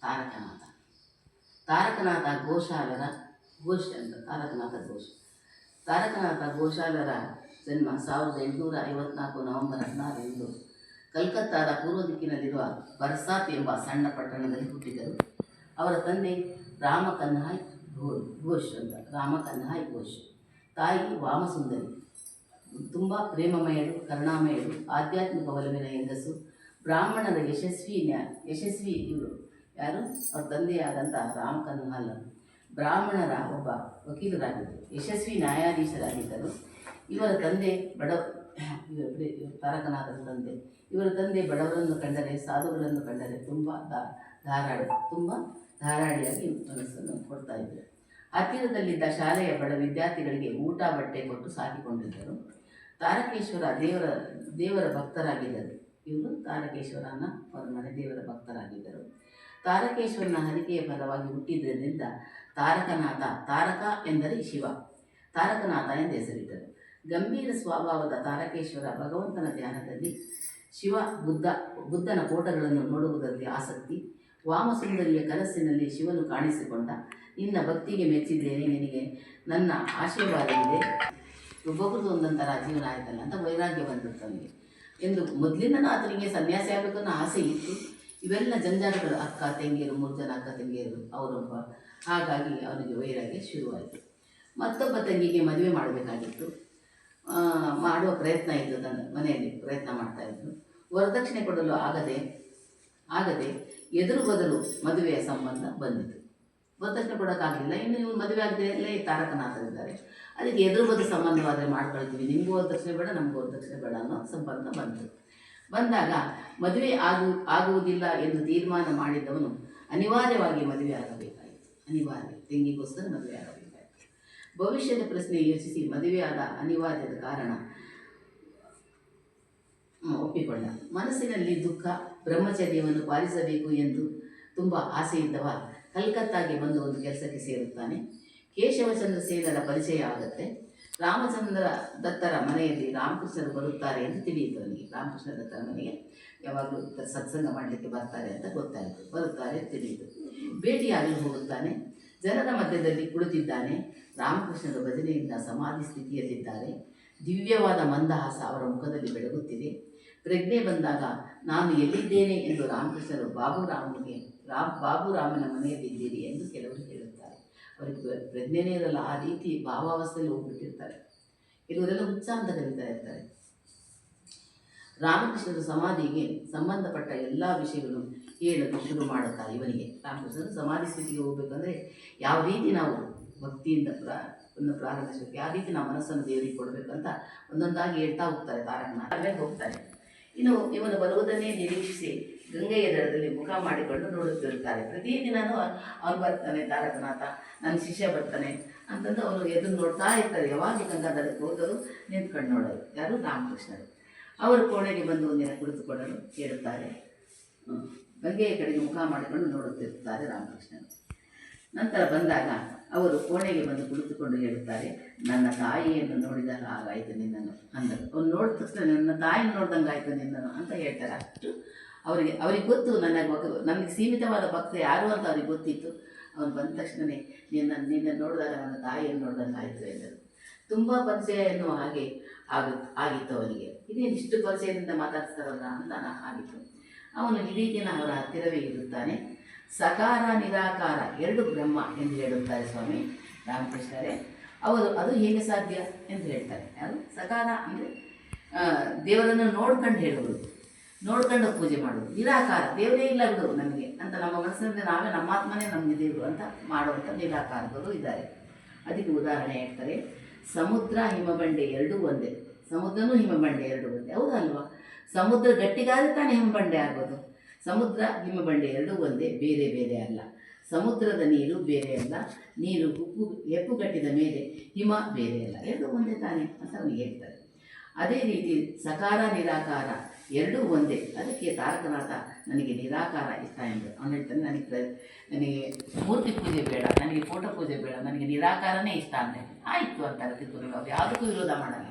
ತಾರಕನಾಥ. ತಾರಕನಾಥ ಗೋಶಾಲರ ಘೋಷ ಅಂತ ತಾರಕನಾಥ ಗೋಶಾಲರ ಜನ್ಮ 1854 ನವೆಂಬರ್ 16 ಕಲ್ಕತ್ತಾದ ಪೂರ್ವ ದಿಕ್ಕಿನಲ್ಲಿರುವ ಬರ್ಸಾತ್ ಎಂಬ ಸಣ್ಣ ಪಟ್ಟಣದಲ್ಲಿ ಹುಟ್ಟಿದರು. ಅವರ ತಂದೆ ರಾಮಕನ್ಹಾಯ್ ಘೋಷ್, ತಾಯಿ ವಾಮಸುಂದರಿ. ತುಂಬ ಪ್ರೇಮಮಯರು, ಕರುಣಾಮಯರು, ಆಧ್ಯಾತ್ಮಿಕ ಒಲವಿನ ಹೆಂಗಸು, ಬ್ರಾಹ್ಮಣರ ಯಶಸ್ವಿ ಇವರು ಯಾರು ಅವ್ರ ತಂದೆಯಾದಂಥ ರಾಮಕನ್ಹಾಲ್ ಬ್ರಾಹ್ಮಣರ ಒಬ್ಬ ವಕೀಲರಾಗಿದ್ದರು, ಯಶಸ್ವಿ ನ್ಯಾಯಾಧೀಶರಾಗಿದ್ದರು. ಇವರ ತಂದೆ ತಾರಕನಾಥನ ತಂದೆ ಇವರ ತಂದೆ ಬಡವರನ್ನು ಕಂಡರೆ, ಸಾಧುಗಳನ್ನು ಕಂಡರೆ ತುಂಬ ಧಾರಾಳಿಯಾಗಿ ಮನಸ್ಸನ್ನು ಕೊಡ್ತಾ ಇದ್ದರು. ಹತ್ತಿರದಲ್ಲಿದ್ದ ಶಾಲೆಯ ಬಡ ವಿದ್ಯಾರ್ಥಿಗಳಿಗೆ ಊಟ ಬಟ್ಟೆ ಕೊಟ್ಟು ಸಾಕಿಕೊಂಡಿದ್ದರು. ತಾರಕೇಶ್ವರ ದೇವರ ಭಕ್ತರಾಗಿದ್ದರು. ಇವರು ತಾರಕೇಶ್ವರನ ಅವರ ಮನೆ ದೇವರ ಭಕ್ತರಾಗಿದ್ದರು. ತಾರಕೇಶ್ವರನ ಹರಿಕೆಯ ಫಲವಾಗಿ ಹುಟ್ಟಿದ್ದರಿಂದ ತಾರಕನಾಥ, ತಾರಕ ಎಂದರೆ ಶಿವ, ತಾರಕನಾಥ ಎಂದು ಹೆಸರಿಟ್ಟರು. ಗಂಭೀರ ಸ್ವಭಾವದ ತಾರಕೇಶ್ವರ ಭಗವಂತನ ಧ್ಯಾನದಲ್ಲಿ, ಬುದ್ಧನ ಫೋಟೋಗಳನ್ನು ನೋಡುವುದರಲ್ಲಿ ಆಸಕ್ತಿ. ವಾಮಸುಂದರಿಯ ಕನಸಿನಲ್ಲಿ ಶಿವನು ಕಾಣಿಸಿಕೊಂಡ. ನಿನ್ನ ಭಕ್ತಿಗೆ ಮೆಚ್ಚಿದ್ದೇನೆ, ನಿನಗೆ ನನ್ನ ಆಶೀರ್ವಾದವಿದೆ, ಒಬ್ಬೊಬ್ಬರದು ಒಂದೊಂಥರ ಜೀವನ ಆಯ್ತಲ್ಲ ಅಂತ ವೈರಾಗ್ಯ ಬಂದಿತ್ತು ಅವನಿಗೆ. ಎಂದು ಮೊದಲಿಂದನೂ ಆತನಿಗೆ ಸನ್ಯಾಸಿ ಆಗಬೇಕನ್ನೋ ಆಸೆ ಇತ್ತು. ಇವೆಲ್ಲ ಜಂಜಾಟಗಳು, ಅಕ್ಕ ತಂಗಿಯರು, 3 ಜನ ಅಕ್ಕ ತಂಗಿಯರು ಅವರೊಬ್ಬ. ಹಾಗಾಗಿ ಅವನಿಗೆ ವೈರಾಗ್ಯ ಶುರುವಾಯಿತು. ಮತ್ತೊಬ್ಬ ತಂಗಿಗೆ ಮದುವೆ ಮಾಡಬೇಕಾಗಿತ್ತು. ಮಾಡುವ ಪ್ರಯತ್ನ ಇತ್ತು, ತನ್ನ ಮನೆಯಲ್ಲಿ ಪ್ರಯತ್ನ ಮಾಡ್ತಾಯಿದ್ರು. ವರದಕ್ಷಿಣೆ ಕೊಡಲು ಆಗದೆ ಎದುರು ಬದಲು ಮದುವೆಯ ಸಂಬಂಧ ಬಂದಿತು. ವರದಕ್ಷಿಣೆ ಕೊಡೋಕ್ಕಾಗಲಿಲ್ಲ. ಇನ್ನು ಇವರು ಮದುವೆ ಆಗದಲ್ಲೇ ತಾರಕನಾಥರಿದ್ದಾರೆ, ಅದಕ್ಕೆ ಎದುರು ಬದಲು ಸಂಬಂಧವಾದರೆ ಮಾಡ್ಕೊಳ್ತೀವಿ, ನಿಮಗೂ ವರದಕ್ಷಿಣೆ ಬೇಡ, ನಮಗೂ ವರದಕ್ಷಿಣೆ ಬೇಡ ಅನ್ನೋ ಸಂಬಂಧ ಬಂದಾಗ ಮದುವೆ ಆಗುವುದಿಲ್ಲ ಎಂದು ತೀರ್ಮಾನ ಮಾಡಿದ್ದವನು ಅನಿವಾರ್ಯವಾಗಿ ಮದುವೆ ಆಗಬೇಕಾಯಿತು. ತಂಗಿಗೋಸ್ಕರ ಮದುವೆ ಆಗಬೇಕಾಯಿತು. ಭವಿಷ್ಯದ ಪ್ರಶ್ನೆ ಯೋಚಿಸಿ ಮದುವೆಯಾದ ಅನಿವಾರ್ಯದ ಕಾರಣ ಒಪ್ಪಿಕೊಂಡ. ಮನಸ್ಸಿನಲ್ಲಿ ದುಃಖ, ಬ್ರಹ್ಮಚರ್ಯವನ್ನು ಪಾಲಿಸಬೇಕು ಎಂದು ತುಂಬ ಆಸೆ ಇದ್ದವ ಕಲ್ಕತ್ತಾಗೆ ಬಂದು ಒಂದು ಕೆಲಸಕ್ಕೆ ಸೇರುತ್ತಾನೆ. ಕೇಶವಚಂದ್ರ ಸೇನರ ಪರಿಚಯ ಆಗುತ್ತೆ. ರಾಮಚಂದ್ರ ದತ್ತರ ಮನೆಯಲ್ಲಿ ರಾಮಕೃಷ್ಣರು ಬರುತ್ತಾರೆ ಅಂತ ತಿಳಿಯಿತು ಅವನಿಗೆ. ರಾಮಕೃಷ್ಣ ದತ್ತರ ಮನೆಗೆ ಯಾವಾಗಲೂ ಸತ್ಸಂಗ ಮಾಡಲಿಕ್ಕೆ ಬರ್ತಾರೆ ಅಂತ ಗೊತ್ತಾಯಿತು. ಬರುತ್ತಾರೆ ತಿಳಿಯಿತು. ಭೇಟಿಯಾಗಲು ಹೋಗುತ್ತಾನೆ. ಜನರ ಮಧ್ಯದಲ್ಲಿ ಕುಳಿತಿದ್ದಾನೆ. ರಾಮಕೃಷ್ಣರು ಭಜನೆಯಿಂದ ಸಮಾಧಿ ಸ್ಥಿತಿಯಲ್ಲಿದ್ದಾರೆ. ದಿವ್ಯವಾದ ಮಂದಹಾಸ ಅವರ ಮುಖದಲ್ಲಿ ಬೆಳಗುತ್ತಿದೆ. ಪ್ರಜ್ಞೆ ಬಂದಾಗ ನಾನು ಎಲ್ಲಿದ್ದೇನೆ ಎಂದು ರಾಮಕೃಷ್ಣರು ಬಾಬುರಾಮನ ಮನೆಯಲ್ಲಿದ್ದೀರಿ ಎಂದು ಕೆಲವರು ಹೇಳುತ್ತಾರೆ. ಅವರಿಗೆ ಪ್ರಜ್ಞೆನೇ ಇರಲ್ಲ, ಆ ರೀತಿ ಭಾವಾವಸ್ಥೆಯಲ್ಲಿ ಹೋಗ್ಬಿಟ್ಟಿರ್ತಾರೆ. ಕೆಲವರೆಲ್ಲ ಹುಚ್ಚ ಅಂತ ಕರೀತಾ ಇರ್ತಾರೆ. ರಾಮಕೃಷ್ಣರ ಸಮಾಧಿಗೆ ಸಂಬಂಧಪಟ್ಟ ಎಲ್ಲ ವಿಷಯಗಳು ಹೇಳಲು ಶುರು ಮಾಡುತ್ತಾರೆ ಇವನಿಗೆ. ರಾಮಕೃಷ್ಣರು ಸಮಾಧಿ ಸ್ಥಿತಿಗೆ ಹೋಗ್ಬೇಕಂದ್ರೆ ಯಾವ ರೀತಿ ನಾವು ಭಕ್ತಿಯಿಂದ ಪ್ರಾರಂಭಿಸಬೇಕು, ಯಾವ ರೀತಿ ನಾವು ಮನಸ್ಸನ್ನು ದೇವರಿಗೆ ಕೊಡಬೇಕಂತ ಒಂದೊಂದಾಗಿ ಹೇಳ್ತಾ ಹೋಗ್ತಾರೆ. ತಾರಕನಾಥ ಹೋಗ್ತಾರೆ. ಇನ್ನು ಇವನು ಬರುವುದನ್ನೇ ನಿರೀಕ್ಷಿಸಿ ಗಂಗೆಯ ದಡದಲ್ಲಿ ಮುಖ ಮಾಡಿಕೊಂಡು ನೋಡುತ್ತಿರುತ್ತಾರೆ. ಪ್ರತಿದಿನವೂ ಅವನು ಬರ್ತಾನೆ, ತಾರಕನಾಥ ನನ್ನ ಶಿಷ್ಯ ಬರ್ತಾನೆ ಅಂತಂದು ಅವರು ಎದುರು ನೋಡ್ತಾ ಇರ್ತಾರೆ. ಯಾವಾಗ ಗಂಗಾ ದಡಕ್ಕೆ ಹೋದರು ನಿಂತ್ಕೊಂಡು ನೋಡೋರು ಯಾರು? ರಾಮಕೃಷ್ಣರು. ಅವರು ಕೋಣೆಗೆ ಬಂದು ಒಂದಿನ ಕುಳಿತುಕೊಳ್ಳಲು ಹೇಳುತ್ತಾರೆ. ಗಂಗೆಯ ಕಡೆಗೆ ಮುಖ ಮಾಡಿಕೊಂಡು ನೋಡುತ್ತಿರುತ್ತಾರೆ ರಾಮಕೃಷ್ಣರು. ನಂತರ ಬಂದಾಗ ಅವರು ಕೋಣೆಗೆ ಬಂದು ಕುಳಿತುಕೊಂಡು ಹೇಳುತ್ತಾರೆ, ನನ್ನ ತಾಯಿಯನ್ನು ನೋಡಿದಾಗ ಹಾಗಾಯಿತು ನಿನ್ನನ್ನು ಅಂದರು. ಅವ್ನು ನೋಡಿದ ತಕ್ಷಣ ನನ್ನ ತಾಯಿಯನ್ನು ನೋಡ್ದಂಗೆ ಆಯಿತು ನಿನ್ನನ್ನು ಅಂತ ಹೇಳ್ತಾರೆ. ಅಷ್ಟು ಅವ್ರಿಗೆ ಗೊತ್ತು, ನನಗೆ ಸೀಮಿತವಾದ ಭಕ್ತ ಯಾರು ಅಂತ ಅವ್ರಿಗೆ ಗೊತ್ತಿತ್ತು. ಅವನು ಬಂದ ತಕ್ಷಣವೇ ನಿನ್ನ ನೋಡಿದಾಗ ನನ್ನ ತಾಯಿಯನ್ನು ನೋಡ್ದಂಗೆ ಆಯಿತು ಎಂದರು. ತುಂಬ ಪರಿಚಯ ಎನ್ನುವ ಹಾಗೆ ಆಗಿತ್ತು ಅವನಿಗೆ. ಇದೇನು ಇಷ್ಟು ಪರಿಚಯದಿಂದ ಮಾತಾಡ್ತಾರಲ್ಲ ಅಂತ ಆಗಿತ್ತು. ಅವನು ಇಡೀ ದಿನ ಅವರ ಹತ್ತಿರವೇ ಇರುತ್ತಾನೆ. ಸಕಾರ ನಿರಾಕಾರ 2 ಬ್ರಹ್ಮ ಎಂದು ಹೇಳುತ್ತಾರೆ ಸ್ವಾಮಿ ರಾಮಕೃಷ್ಣರೇ. ಅದು ಹೇಗೆ ಸಾಧ್ಯ ಎಂದು ಹೇಳ್ತಾರೆ. ಯಾರು? ಸಕಾರ ಅಂದರೆ ದೇವರನ್ನು ನೋಡ್ಕೊಂಡು ಹೇಳುವುದು, ನೋಡ್ಕೊಂಡು ಪೂಜೆ ಮಾಡೋದು. ನಿರಾಕಾರ ದೇವರೇ ಇಲ್ಲ ಬಿಡು ನಮಗೆ ಅಂತ ನಮ್ಮ ಮನಸ್ಸಿನಿಂದ ನಾವೇ ನಮ್ಮ ಆತ್ಮನೇ ನಮಗೆ ದೇವರು ಅಂತ ಮಾಡುವಂಥ ನಿರಾಕಾರಗಳು ಇದ್ದಾರೆ. ಅದಕ್ಕೆ ಉದಾಹರಣೆ ಹೇಳ್ತಾರೆ, ಸಮುದ್ರ ಹಿಮಬಂಡೆ 2 ಒಂದೇ. ಸಮುದ್ರನೂ ಹಿಮಬಂಡೆ 2 ಒಂದೇ, ಹೌದಲ್ವಾ? ಸಮುದ್ರ ಗಟ್ಟಿಗಾದ್ರೆ ತಾನೇ ಹಿಮಬಂಡೆ ಆಗೋದು. ಸಮುದ್ರ ಹಿಮಬಂಡೆ 2 ಒಂದೇ, ಬೇರೆ ಬೇರೆ ಅಲ್ಲ. ಸಮುದ್ರದ ನೀರು ಬೇರೆ ಅಲ್ಲ, ನೀರು ಹೆಪ್ಪುಗಟ್ಟಿದ ಮೇಲೆ ಹಿಮ ಬೇರೆ ಅಲ್ಲ, 2 ಒಂದೇ ತಾನೆ ಅಂತ ಅವನಿಗೆ ಹೇಳ್ತಾರೆ. ಅದೇ ರೀತಿ ಸಕಾರ ನಿರಾಕಾರ 2 ಒಂದೇ. ಅದಕ್ಕೆ ತಾರಕನಾಥ ನನಗೆ ನಿರಾಕಾರ ಇಷ್ಟ ಎಂದು ಅವನು ಹೇಳ್ತಾನೆ. ನನಗೆ ಮೂರ್ತಿ ಪೂಜೆ ಬೇಡ, ನನಗೆ ಫೋಟೋ ಪೂಜೆ ಬೇಡ, ನನಗೆ ನಿರಾಕಾರನೇ ಇಷ್ಟ ಅಂತ. ಆಯಿತು ಅಂತಾರೆ ತಿಳ್ಕೊಂಡು. ಅವ್ರು ಯಾವುದಕ್ಕೂ ವಿರೋಧ ಮಾಡಲ್ಲ.